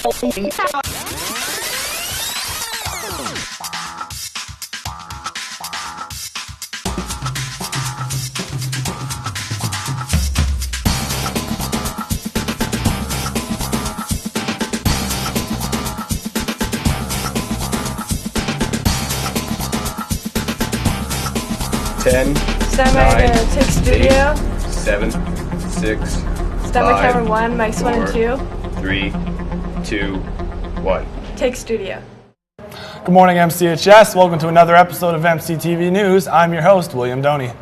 Ten, Stammer to take studio. 7, 6, Stammer 5, camera 1, mics 1 and 2. 3, 2, 1. Take studio. Good morning, MCHS. Welcome to another episode of MCTV News. I'm your host, William Doney.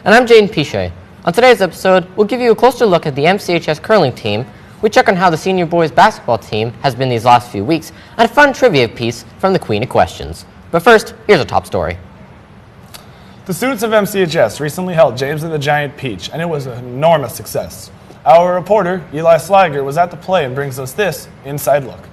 And I'm Piche. On today's episode, we'll give you a closer look at the MCHS curling team. We check on how the senior boys basketball team has been these last few weeks, and a fun trivia piece from the Queen of Questions. But first, here's a top story. The students of MCHS recently held James and the Giant Piche, and it was an enormous success. Our reporter, Eli Sliger, was at the play and brings us this inside look.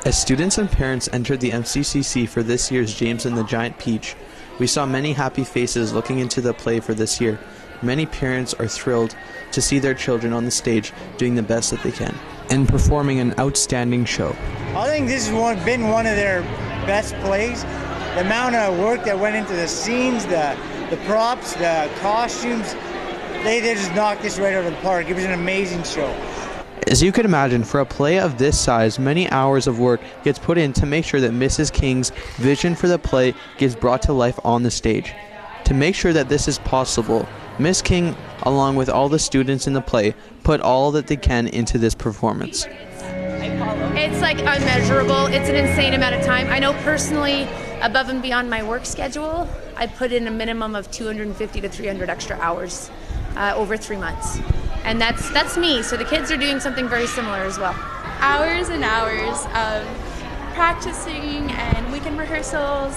As students and parents entered the MCCC for this year's James and the Giant Piche, we saw many happy faces looking into the play for this year. Many parents are thrilled to see their children on the stage doing the best that they can and performing an outstanding show. I think this has been one of their best plays. The amount of work that went into the scenes, the props, the costumes, they just knocked this right out of the park. It was an amazing show. As you can imagine, for a play of this size, many hours of work gets put in to make sure that Mrs. King's vision for the play gets brought to life on the stage. To make sure that this is possible, Miss King, along with all the students in the play, put all that they can into this performance. It's like unmeasurable. It's an insane amount of time. I know personally, above and beyond my work schedule, I put in a minimum of 250 to 300 extra hours over 3 months. And that's me. So the kids are doing something very similar as well. Hours and hours of practicing and weekend rehearsals,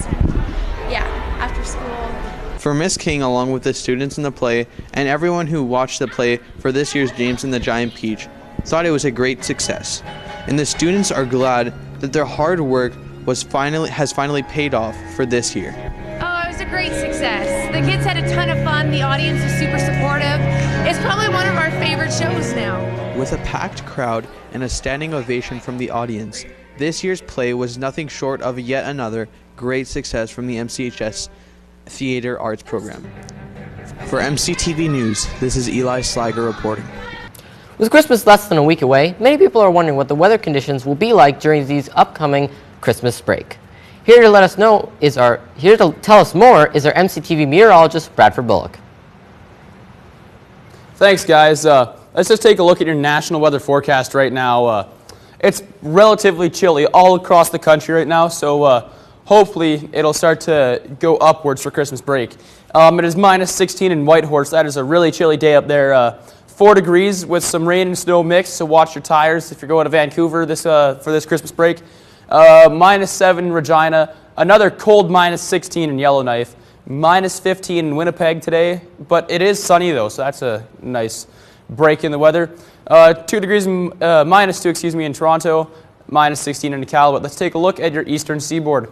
after school. For Miss King, along with the students in the play and everyone who watched the play for this year's James and the Giant Piche, thought it was a great success. And the students are glad that their hard work has finally paid off for this year. Oh, it was a great success. The kids had a ton of fun. The audience was super supportive. It's probably one of our favorite shows now. With a packed crowd and a standing ovation from the audience, this year's play was nothing short of yet another great success from the MCHS Theater Arts Program. For MCTV News, this is Eli Sliger reporting. With Christmas less than a week away, many people are wondering what the weather conditions will be like during these upcoming Christmas break. Here to tell us more is our MCTV meteorologist, Bradford Bullock. Thanks, guys. Let's just take a look at your national weather forecast right now. It's relatively chilly all across the country right now, so hopefully it'll start to go upwards for Christmas break. It is minus 16 in Whitehorse. That is a really chilly day up there. 4 degrees with some rain and snow mix, so watch your tires if you're going to Vancouver for this Christmas break. Minus 7 in Regina, another cold minus 16 in Yellowknife, minus 15 in Winnipeg today, but it is sunny though, so that's a nice break in the weather. Minus 2 in Toronto, minus 16 in Iqaluit. Let's take a look at your eastern seaboard.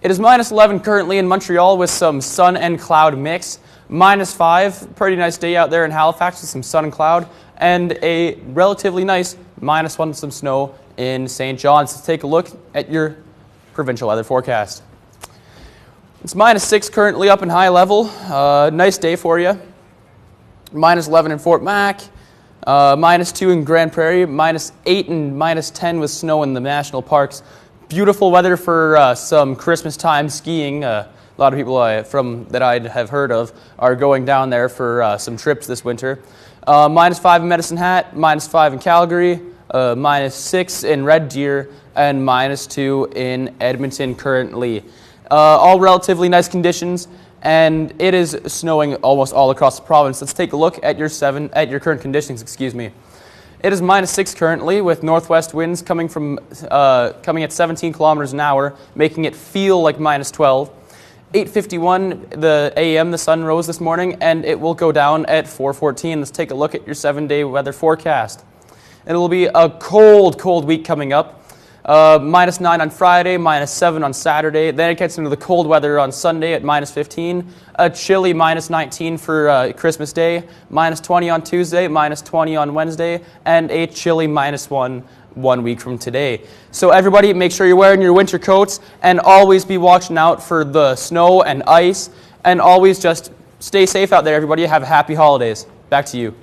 It is minus 11 currently in Montreal with some sun and cloud mix. Minus 5, pretty nice day out there in Halifax with some sun and cloud, and a relatively nice minus 1 with some snow in St. John's. Let's take a look at your provincial weather forecast. It's minus 6 currently up in High Level. Nice day for you. Minus 11 in Fort Mac. Minus 2 in Grand Prairie. Minus 8 and minus 10 with snow in the national parks. Beautiful weather for some Christmas time skiing. A lot of people that I have heard of are going down there for some trips this winter. Minus 5 in Medicine Hat, minus 5 in Calgary, minus 6 in Red Deer, and minus 2 in Edmonton currently. All relatively nice conditions, and it is snowing almost all across the province. Let's take a look at your current conditions. It is minus 6 currently with northwest winds coming at 17 kilometers an hour, making it feel like minus 12. 8:51 the a.m. the sun rose this morning, and it will go down at 4:14. Let's take a look at your 7-day weather forecast. It will be a cold week coming up. Minus 9 on Friday, minus 7 on Saturday. Then it gets into the cold weather on Sunday at minus 15. A chilly minus 19 for Christmas Day. Minus 20 on Tuesday, minus 20 on Wednesday, and a chilly minus 1 1 week from today. So everybody, make sure you're wearing your winter coats and always be watching out for the snow and ice, and always just stay safe out there, everybody. Have happy holidays. Back to you.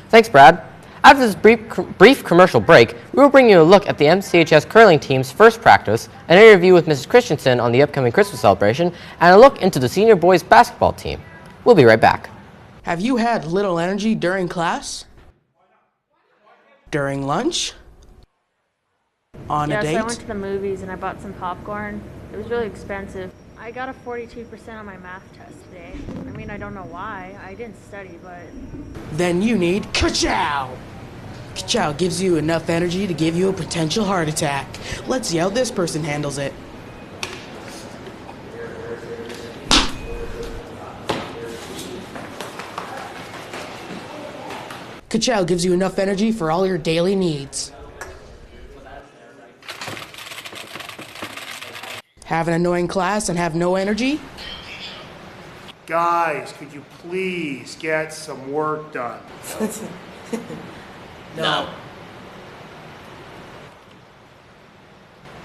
Thanks, Brad. After this brief commercial break, we will bring you a look at the MCHS curling team's first practice, an interview with Mrs. Christensen on the upcoming Christmas celebration, and a look into the senior boys basketball team. We'll be right back. Have you had little energy during class? During lunch? On a date? Yes, I went to the movies and I bought some popcorn. It was really expensive. I got a 42% on my math test today. I mean, I don't know why. I didn't study, but... Then you need Ka-Chow! Ka-Chow gives you enough energy to give you a potential heart attack. Let's see how this person handles it. Ka-Chow gives you enough energy for all your daily needs. Have an annoying class and have no energy? Guys, could you please get some work done? No.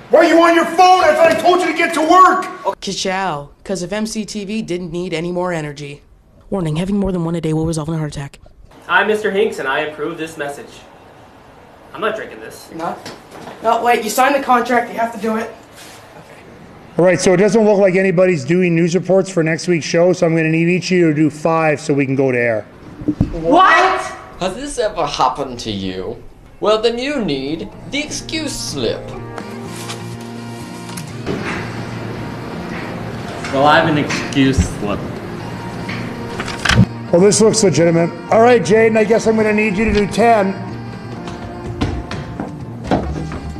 Why are you on your phone? I thought I told you to get to work! Ka-Chow, because if MCTV didn't need any more energy. Warning, having more than one a day will result in a heart attack. I'm Mr. Hinks, and I approve this message. I'm not drinking this. No, wait, you signed the contract, you have to do it. All right, so it doesn't look like anybody's doing news reports for next week's show, so I'm going to need each of you to do 5 so we can go to air. What? Has this ever happened to you? Well, then you need the excuse slip. Well, I have an excuse slip. Well, this looks legitimate. All right, Jaden, I guess I'm going to need you to do 10.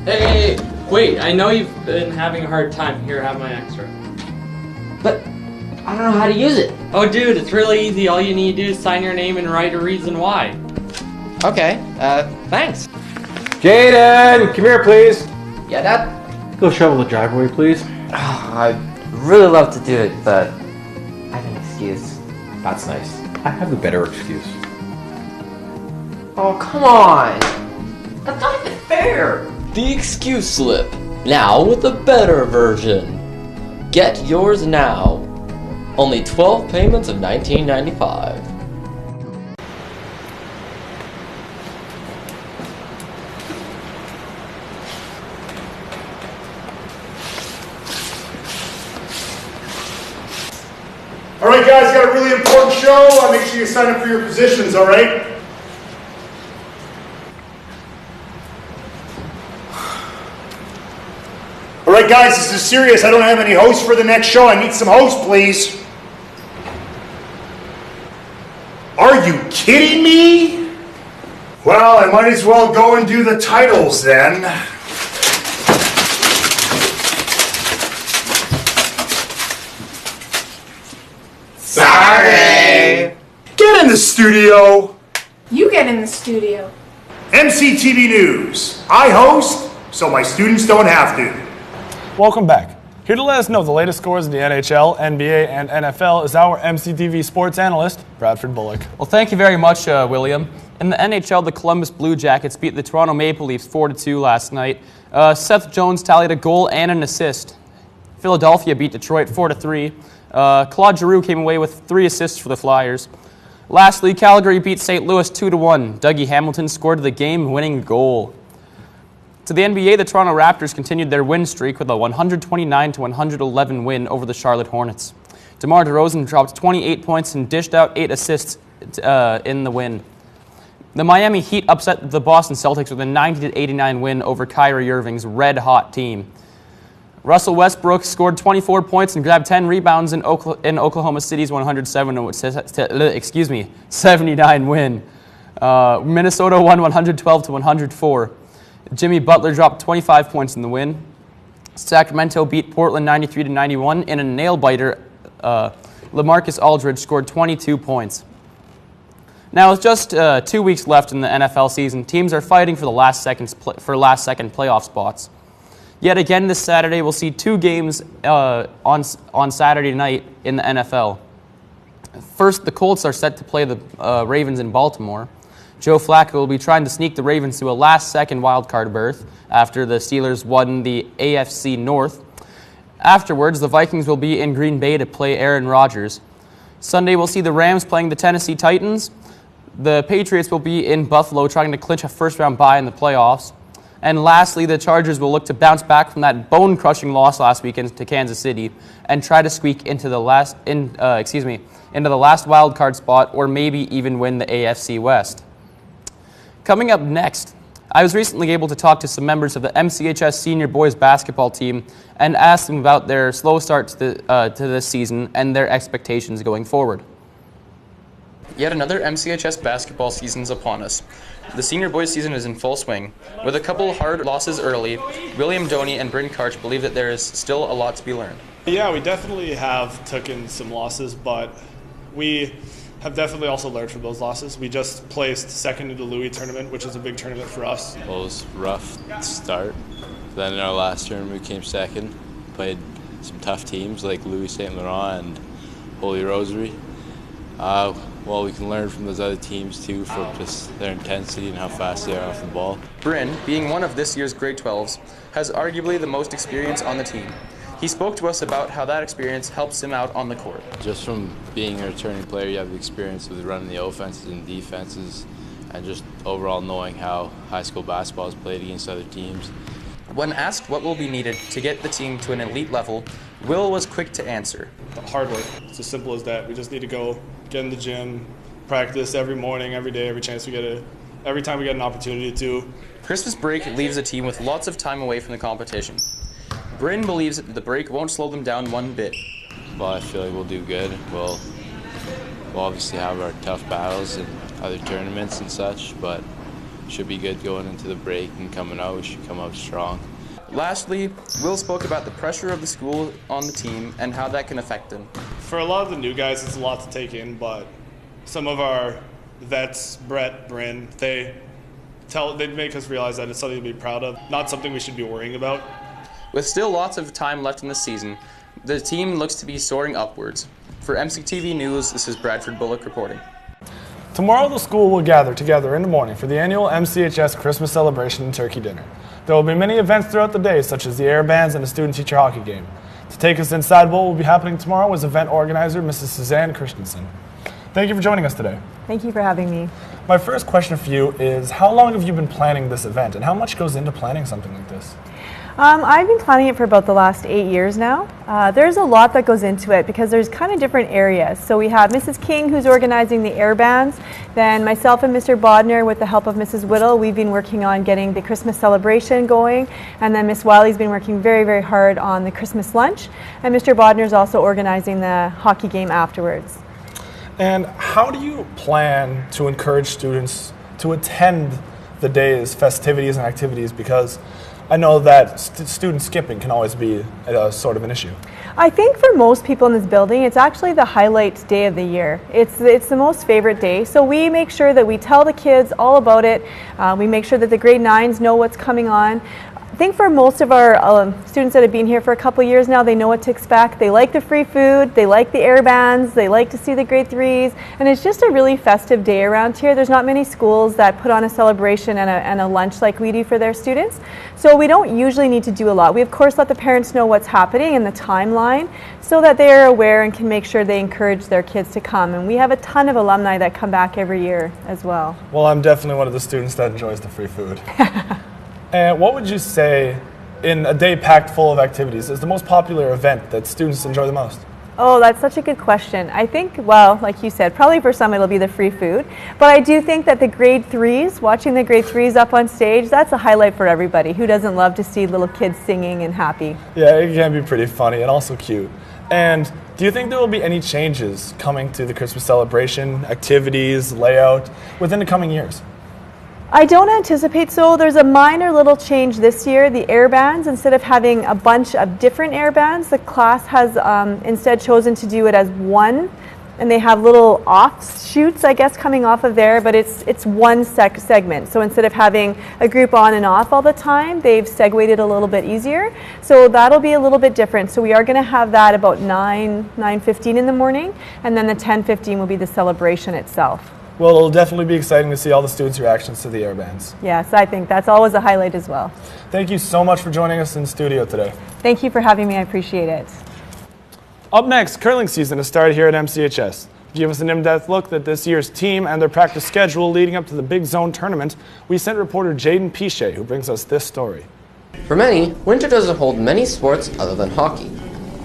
Hey, wait, I know you've been having a hard time. Here, have my extra. But I don't know how to use it. Oh, dude, it's really easy. All you need to do is sign your name and write a reason why. Okay, thanks. Jaden, come here, please. Yeah, Dad? Go shovel the driveway, please. I'd really love to do it, but I have an excuse. That's nice. I have a better excuse. Oh, come on. That's not even fair. The excuse slip. Now with a better version. Get yours now. Only 12 payments of $19.95. All right, guys, got a really important show. Make sure you sign up for your positions, all right? All right, guys, this is serious. I don't have any hosts for the next show. I need some hosts, please. Are you kidding me? Well, I might as well go and do the titles then. Sorry. Get in the studio. You get in the studio. MCTV News. I host, so my students don't have to. Welcome back. Here to let us know the latest scores in the NHL, NBA, and NFL is our MCTV sports analyst, Bradford Bullock. Well, thank you very much, William. In the NHL, the Columbus Blue Jackets beat the Toronto Maple Leafs 4-2 last night. Seth Jones tallied a goal and an assist. Philadelphia beat Detroit 4-3. Claude Giroux came away with 3 assists for the Flyers. Lastly, Calgary beat St. Louis 2-1. Dougie Hamilton scored the game-winning goal. To the NBA, the Toronto Raptors continued their win streak with a 129-111 win over the Charlotte Hornets. DeMar DeRozan dropped 28 points and dished out 8 assists in the win. The Miami Heat upset the Boston Celtics with a 90-89 win over Kyrie Irving's red-hot team. Russell Westbrook scored 24 points and grabbed 10 rebounds in Oklahoma City's 79 win. Minnesota won 112-104. Jimmy Butler dropped 25 points in the win. Sacramento beat Portland 93-91 in a nail-biter. LaMarcus Aldridge scored 22 points. Now, with just 2 weeks left in the NFL season, teams are fighting for the last-second playoff spots. Yet again this Saturday, we'll see 2 games on Saturday night in the NFL. First, the Colts are set to play the Ravens in Baltimore. Joe Flacco will be trying to sneak the Ravens to a last-second wildcard berth after the Steelers won the AFC North. Afterwards, the Vikings will be in Green Bay to play Aaron Rodgers. Sunday, we'll see the Rams playing the Tennessee Titans. The Patriots will be in Buffalo trying to clinch a first-round bye in the playoffs. And lastly, the Chargers will look to bounce back from that bone-crushing loss last weekend to Kansas City and try to squeak into the last wild card spot, or maybe even win the AFC West. Coming up next, I was recently able to talk to some members of the MCHS senior boys basketball team and ask them about their slow start to this season and their expectations going forward. Yet another MCHS basketball season is upon us. The senior boys season is in full swing. With a couple hard losses early, William Doney and Bryn Karch believe that there is still a lot to be learned. Yeah, we definitely have taken some losses, but we have definitely also learned from those losses. We just placed second in the Louis tournament, which is a big tournament for us. Well, it was rough to start. Then in our last tournament, we came second. Played some tough teams like Louis St. Laurent and Holy Rosary. Well, we can learn from those other teams too for just their intensity and how fast they are off the ball. Bryn, being one of this year's grade 12s, has arguably the most experience on the team. He spoke to us about how that experience helps him out on the court. Just from being a returning player, you have the experience with running the offenses and defenses, and just overall knowing how high school basketball is played against other teams. When asked what will be needed to get the team to an elite level, Will was quick to answer. Hard work. It's as simple as that. We just need to go get in the gym, practice every morning, every day, every chance we get every time we get an opportunity to. Christmas break leaves the team with lots of time away from the competition. Bryn believes that the break won't slow them down one bit. Well, I feel like we'll do good. We'll obviously have our tough battles and other tournaments and such, but should be good going into the break, and coming out, we should come out strong. Lastly, Will spoke about the pressure of the school on the team and how that can affect them. For a lot of the new guys, it's a lot to take in, but some of our vets, Brett, Bryn, they make us realize that it's something to be proud of, not something we should be worrying about. With still lots of time left in the season, the team looks to be soaring upwards. For MCTV News, this is Bradford Bullock reporting. Tomorrow the school will gather together in the morning for the annual MCHS Christmas celebration and turkey dinner. There will be many events throughout the day, such as the air bands and a student-teacher hockey game. To take us inside what will be happening tomorrow is event organizer Mrs. Susanne Christensen. Thank you for joining us today. Thank you for having me. My first question for you is, how long have you been planning this event, and how much goes into planning something like this? I've been planning it for about the last 8 years now. There's a lot that goes into it because there's kind of different areas. So we have Mrs. King, who's organizing the air bands. Then myself and Mr. Bodner, with the help of Mrs. Whittle, we've been working on getting the Christmas celebration going. And then Miss Wiley's been working very, very hard on the Christmas lunch. And Mr. Bodner's also organizing the hockey game afterwards. And how do you plan to encourage students to attend the day's festivities and activities? Because I know that student skipping can always be sort of an issue. I think for most people in this building, it's actually the highlight day of the year. It's the most favorite day. So we make sure that we tell the kids all about it. We make sure that the grade 9s know what's coming on. I think for most of our students that have been here for a couple years now, they know what to expect. They like the free food, they like the air bands, they like to see the grade 3s, and it's just a really festive day around here. There's not many schools that put on a celebration and a lunch like we do for their students, so we don't usually need to do a lot. We of course let the parents know what's happening and the timeline so that they are aware and can make sure they encourage their kids to come, and we have a ton of alumni that come back every year as well. Well, I'm definitely one of the students that enjoys the free food. And what would you say, in a day packed full of activities, is the most popular event that students enjoy the most? Oh, that's such a good question. I think, well, like you said, probably for some it'll be the free food. But I do think that the grade 3s, watching the grade 3s up on stage, that's a highlight for everybody. Who doesn't love to see little kids singing and happy? Yeah, it can be pretty funny and also cute. And do you think there will be any changes coming to the Christmas celebration, activities, layout, within the coming years? I don't anticipate so. There's a minor little change this year. The air bands, instead of having a bunch of different air bands, the class has instead chosen to do it as one, and they have little offshoots, I guess, coming off of there, but it's one segment. So instead of having a group on and off all the time, they've segued it a little bit easier. So that'll be a little bit different. So we are going to have that about 9:15 in the morning, and then the 10:15 will be the celebration itself. Well, it'll definitely be exciting to see all the students' reactions to the air bands. Yes, I think that's always a highlight as well. Thank you so much for joining us in studio today. Thank you for having me. I appreciate it. Up next, curling season has started here at MCHS. To give us an in-depth look at this year's team and their practice schedule leading up to the Big Zone tournament, we sent reporter Piche, who brings us this story. For many, winter doesn't hold many sports other than hockey.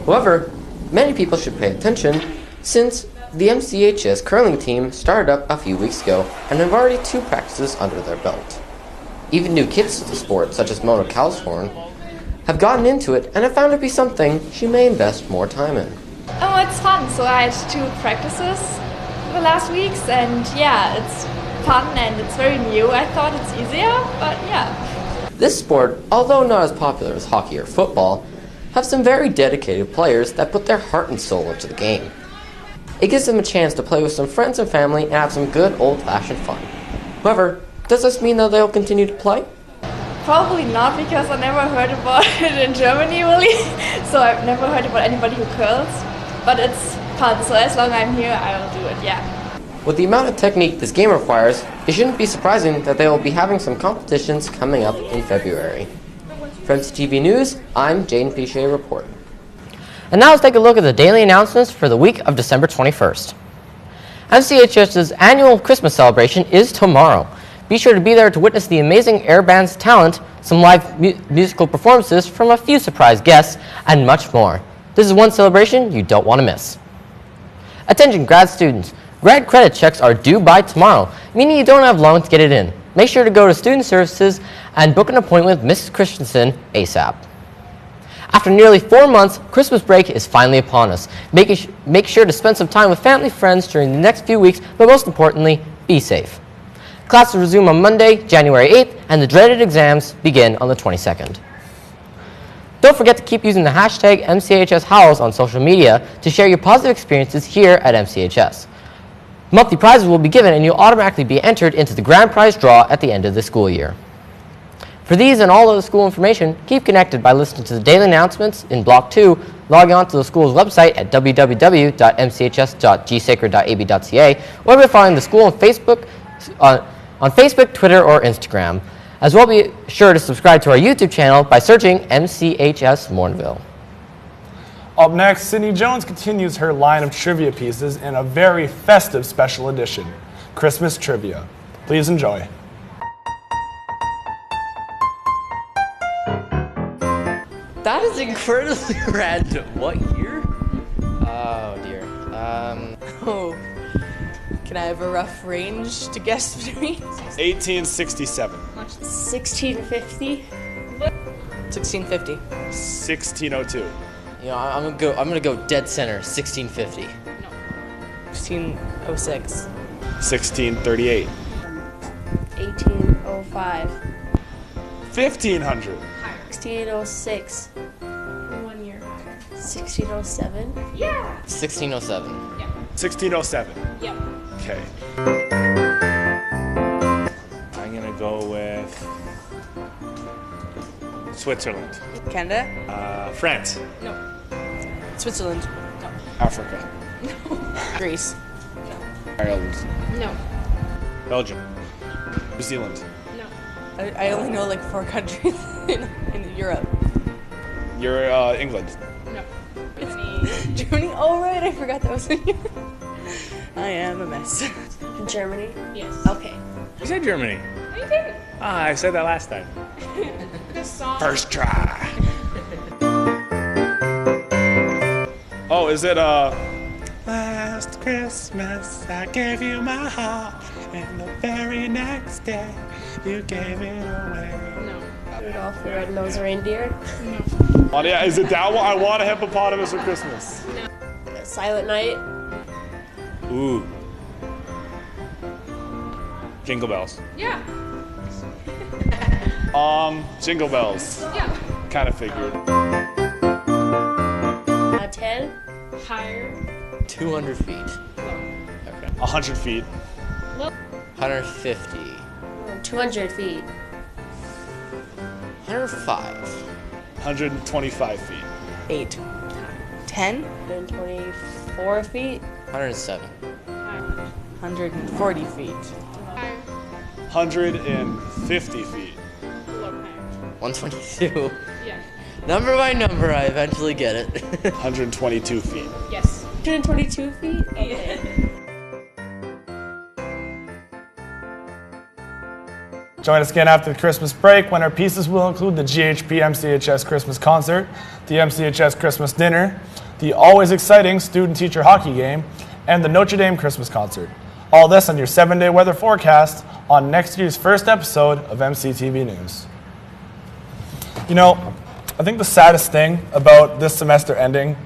However, many people should pay attention since the MCHS curling team started up a few weeks ago and have already 2 practices under their belt. Even new kids to the sport, such as Mona Calshorn, have gotten into it and have found it to be something she may invest more time in. Oh, it's fun. So I had 2 practices the last weeks, and yeah, it's fun and it's very new. I thought it's easier, but yeah. This sport, although not as popular as hockey or football, have some very dedicated players that put their heart and soul into the game. It gives them a chance to play with some friends and family and have some good old-fashioned fun. However, does this mean that they'll continue to play? Probably not, because I never heard about it in Germany, really. So I've never heard about anybody who curls. But it's fun, so as long as I'm here, I'll do it, yeah. With the amount of technique this game requires, it shouldn't be surprising that they will be having some competitions coming up in February. For MCTV News, I'm Piche reporting. And now let's take a look at the daily announcements for the week of December 21st. MCHS's annual Christmas celebration is tomorrow. Be sure to be there to witness the amazing air band's talent, some live musical performances from a few surprise guests, and much more. This is one celebration you don't want to miss. Attention grad students, grad credit checks are due by tomorrow, meaning you don't have long to get it in. Make sure to go to Student Services and book an appointment with Mrs. Christensen ASAP. After nearly 4 months, Christmas break is finally upon us. Make sure to spend some time with family friends during the next few weeks, but most importantly, be safe. Classes resume on Monday, January 8th, and the dreaded exams begin on the 22nd. Don't forget to keep using the hashtag MCHSHowls on social media to share your positive experiences here at MCHS. Monthly prizes will be given and you'll automatically be entered into the grand prize draw at the end of the school year. For these and all other school information, keep connected by listening to the daily announcements in Block 2, log on to the school's website at www.mchs.gsacred.ab.ca, or by following the school on Facebook, Twitter, or Instagram. As well, be sure to subscribe to our YouTube channel by searching MCHS Morinville. Up next, Sydney Jones continues her line of trivia pieces in a very festive special edition, Christmas Trivia. Please enjoy. That is incredibly random. What year? Oh dear. Oh. Can I have a rough range to guess between? 1867. 1650. 1650. 1602. You know, I'm gonna go dead center. 1650. 1606. 1638. 1805. 1500. 1606. 1 year higher. 1607. Yeah. 1607. Yeah. 1607. Yep. Okay. I'm gonna go with Switzerland. Canada? France. No. Switzerland? No. Africa. No. Greece? Ireland. No. Belgium. New Zealand. No. I only know like 4 countries in Europe. You're England. No. Germany? Oh right, I forgot that was in Europe. I am a mess. Germany? Yes. Okay. You said Germany. No, you didn't. I said that last time. First try. Oh, is it Last Christmas I gave you my heart, and the very next day you gave it away. No. Rudolph the Red-Nosed Reindeer? No. Oh yeah, is it that one? I want a hippopotamus for Christmas. No. Silent Night? Ooh. Jingle bells. Yeah. Jingle bells. Yeah. Kind of figured. 10? Higher? 200 feet. Okay. 100 feet. 150. 200 feet. 105. 125 feet. 8. 10? 124 feet. 107. 140 feet. 150 feet. 122. Yeah. Number by number, I eventually get it. 122 feet. Yes. 122 feet? Okay. Join us again after the Christmas break when our pieces will include the GHP MCHS Christmas concert, the MCHS Christmas dinner, the always exciting student-teacher hockey game, and the Notre Dame Christmas concert. All this on your 7-day weather forecast on next year's first episode of MCTV News. You know, I think the saddest thing about this semester ending,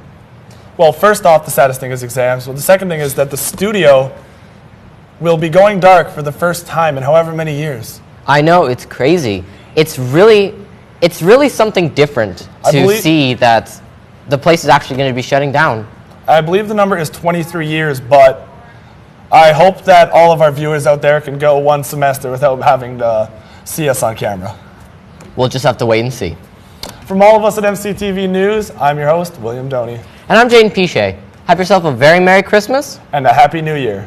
well, first off, the saddest thing is exams. Well, the second thing is that the studio will be going dark for the first time in however many years. I know, it's crazy. It's really something different to see that the place is actually going to be shutting down. I believe the number is 23 years, but I hope that all of our viewers out there can go one semester without having to see us on camera. We'll just have to wait and see. From all of us at MCTV News, I'm your host, William Doney. And I'm Piche. Have yourself a very Merry Christmas. And a Happy New Year.